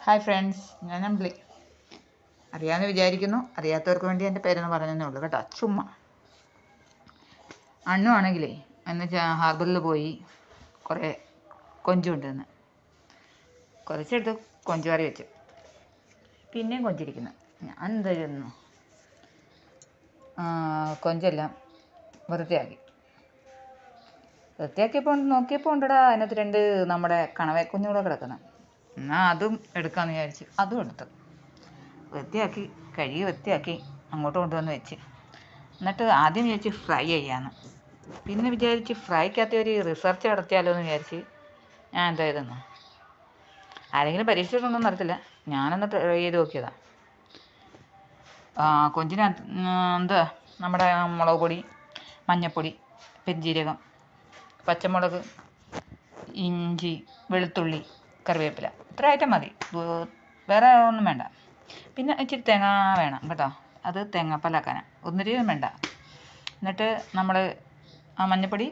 Hi friends, ഞാൻ അമ്പിളി. അറിയാമെന്ന് വിചാരിക്കുന്നു. അറിയാത്തവർക്ക് വേണ്ടി എൻ്റെ പേരൊന്ന് പറഞ്ഞതേ ഉള്ളൂ കേട്ടോ. ചുമ്മാ അണ്ണു ആണെങ്കിലേ എന്ന് ഹാർബറിൽ പോയി കുറേ കൊഞ്ച് കൊണ്ടുവന്ന് കുറച്ചെടുത്ത് കൊഞ്ച് കറി വെച്ചു. പിന്നെയും കൊഞ്ചിരിക്കുന്നു. ഞാൻ എന്താ ചെയ്യുന്നു, കൊഞ്ചെല്ലാം വൃത്തിയാക്കിയപ്പോൾ നോക്കിയപ്പോൾ ഉണ്ടടാ അതിനകത്ത് 2 നമ്മുടെ കണവക്കുഞ്ഞുകൂടെ കിടക്കുന്നത്. എന്നാൽ അതും എടുക്കാമെന്ന് വിചാരിച്ച് അതും എടുത്തു കഴുകി വൃത്തിയാക്കി അങ്ങോട്ട് കൊണ്ടുവന്ന് വെച്ച്. എന്നിട്ട് ആദ്യം വിചാരിച്ച് ഫ്രൈ ചെയ്യാമെന്ന്, പിന്നെ വിചാരിച്ച് ഫ്രൈക്കകത്ത് ഒരു റിസർച്ച് നടത്തിയാലോ എന്ന് വിചാരിച്ച് ഞാൻ എന്താ ചെയ്തെന്ന്, ആരെങ്കിലും പരീക്ഷിച്ചിട്ടുണ്ടോയെന്ന് അറിയത്തില്ല, ഞാനൊന്ന് ട്രൈ ചെയ്ത് നോക്കിയതാണ്. കൊഞ്ചിനകത്ത് എന്താ നമ്മുടെ മുളക് പൊടി, മഞ്ഞൾപ്പൊടി, പെരുംജീരകം, പച്ചമുളക്, ഇഞ്ചി, വെളുത്തുള്ളി, കറിവേപ്പില, ഇത്ര ഐറ്റം മതി, വേറെ ഒന്നും വേണ്ട. പിന്നെ ഇച്ചിരി തേങ്ങ വേണം കേട്ടോ, അത് തേങ്ങാപ്പാലാക്കാനാണ്, ഒന്നിരിയും വേണ്ട. എന്നിട്ട് നമ്മൾ മഞ്ഞൾപ്പൊടി,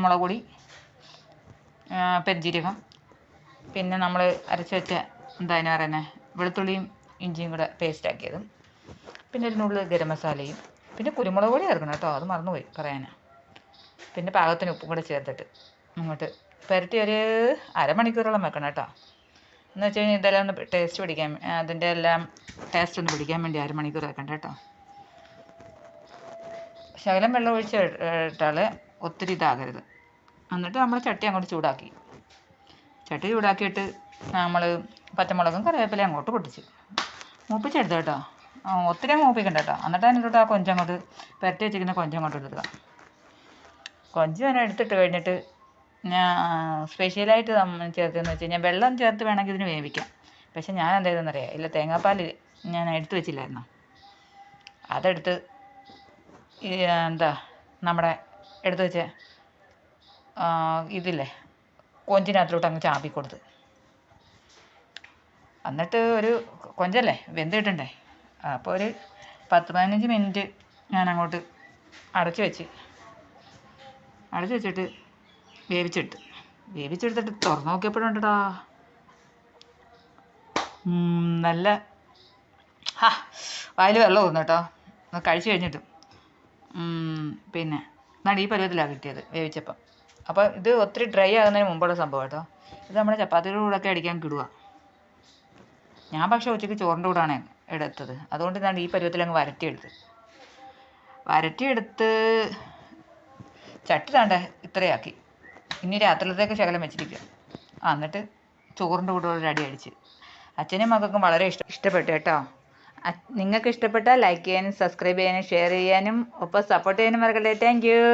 മുളക് പൊടി, പെരുംജീരകം, പിന്നെ നമ്മൾ അരച്ച് വെച്ച എന്താ അതിന് പറയുന്നത്, വെളുത്തുള്ളിയും ഇഞ്ചിയും കൂടെ പേസ്റ്റാക്കിയതും, പിന്നെ ഒരു നുള്ളു ഗരം മസാലയും, പിന്നെ കുരുമുളക് പൊടി ചേർക്കണം കേട്ടോ, അത് മറന്നുപോയി പറയാനാണ്. പിന്നെ പാകത്തിന് ഉപ്പും കൂടെ ചേർത്തിട്ട് അങ്ങോട്ട് പുരട്ടി ഒരു അരമണിക്കൂറോളം വെക്കണം കേട്ടോ. എന്ന് വെച്ച് കഴിഞ്ഞാൽ ഇതെല്ലാം ഒന്ന് ടേസ്റ്റ് പിടിക്കാൻ, അതിൻ്റെ എല്ലാം ടേസ്റ്റ് ഒന്ന് പിടിക്കാൻ വേണ്ടി അരമണിക്കൂർ വെക്കണ്ട കേട്ടോ. ശകലം വെള്ളം ഒഴിച്ച് ഇട്ടാൽ ഒത്തിരി ഇതാകരുത്. എന്നിട്ട് നമ്മൾ ചട്ടി അങ്ങോട്ട് ചൂടാക്കിയിട്ട് നമ്മൾ പച്ചമുളകും കറിവേപ്പിലയും അങ്ങോട്ട് മൂപ്പിച്ചെടുത്തു കേട്ടോ. ഒത്തിരി മൂപ്പിക്കണ്ട കേട്ടോ. എന്നിട്ട് അതിനോട്ട് കൊഞ്ചങ്ങോട്ട് പുരട്ടി വെച്ചിരിക്കുന്ന കൊഞ്ചങ്ങോട്ട് എടുക്കുക. കൊഞ്ച് ഞാൻ എടുത്തിട്ട് കഴിഞ്ഞിട്ട് ഞാൻ സ്പെഷ്യലായിട്ട് ചേർത്തതെന്ന് വെച്ച് കഴിഞ്ഞാൽ വെള്ളം ചേർത്ത് വേണമെങ്കിൽ ഇതിന് വേവിക്കാം. പക്ഷെ ഞാൻ എന്താ ചെയ്തെന്നറിയാം, ഇല്ല തേങ്ങാപ്പാൽ ഞാൻ എടുത്ത് വെച്ചില്ലായിരുന്നു, അതെടുത്ത് എന്താ നമ്മുടെ എടുത്ത് വെച്ച ഇതില്ലേ കൊഞ്ചിനകത്തോട്ട് അങ്ങ് ചാമ്പി കൊടുത്ത്, എന്നിട്ട് ഒരു കൊഞ്ചല്ലേ വെന്ത് കിട്ടണ്ടേ, അപ്പോൾ ഒരു 10-15 മിനിറ്റ് ഞാൻ അങ്ങോട്ട് അടച്ച് വെച്ചിട്ട് വേവിച്ചെടുത്തിട്ട് തുറന്ന് നോക്കിയപ്പോഴുണ്ടടാ നല്ല വായിൽ വെള്ളം തോന്നും കേട്ടോ കഴിച്ച് കഴിഞ്ഞിട്ട്. പിന്നെ എന്നാണ് ഈ പരുവത്തിലാണ് കിട്ടിയത് വേവിച്ചപ്പം. അപ്പോൾ ഇത് ഒത്തിരി ഡ്രൈ ആകുന്നതിന് മുമ്പുള്ള സംഭവം കേട്ടോ. ഇത് നമ്മുടെ ചപ്പാത്തിയുടെ കൂടെയൊക്കെ അടിക്കാൻ കിടുക. ഞാൻ പക്ഷേ ഉച്ചയ്ക്ക് ചോറിൻ്റെ കൂടാണ് എടുത്തത്, അതുകൊണ്ട് ഞാൻ ഈ പരുവത്തിലങ്ങ് വരട്ടിയെടുത്ത് ചട്ടി താണ്ടേ ഇത്രയാക്കി. ഇനി രാത്രിയിലത്തേക്ക് ശകലം വെച്ചിരിക്കുക. എന്നിട്ട് ചോറിൻ്റെ കൂടെ ഒരു അടി അടിച്ച് അച്ഛനും മക്കൾക്കും വളരെ ഇഷ്ടപ്പെട്ടു കേട്ടോ. നിങ്ങൾക്ക് ഇഷ്ടപ്പെട്ടാൽ ലൈക്ക് ചെയ്യാനും സബ്സ്ക്രൈബ് ചെയ്യാനും ഷെയർ ചെയ്യാനും ഒപ്പം സപ്പോർട്ട് ചെയ്യാനും മറക്കല്ലേ. Thank you.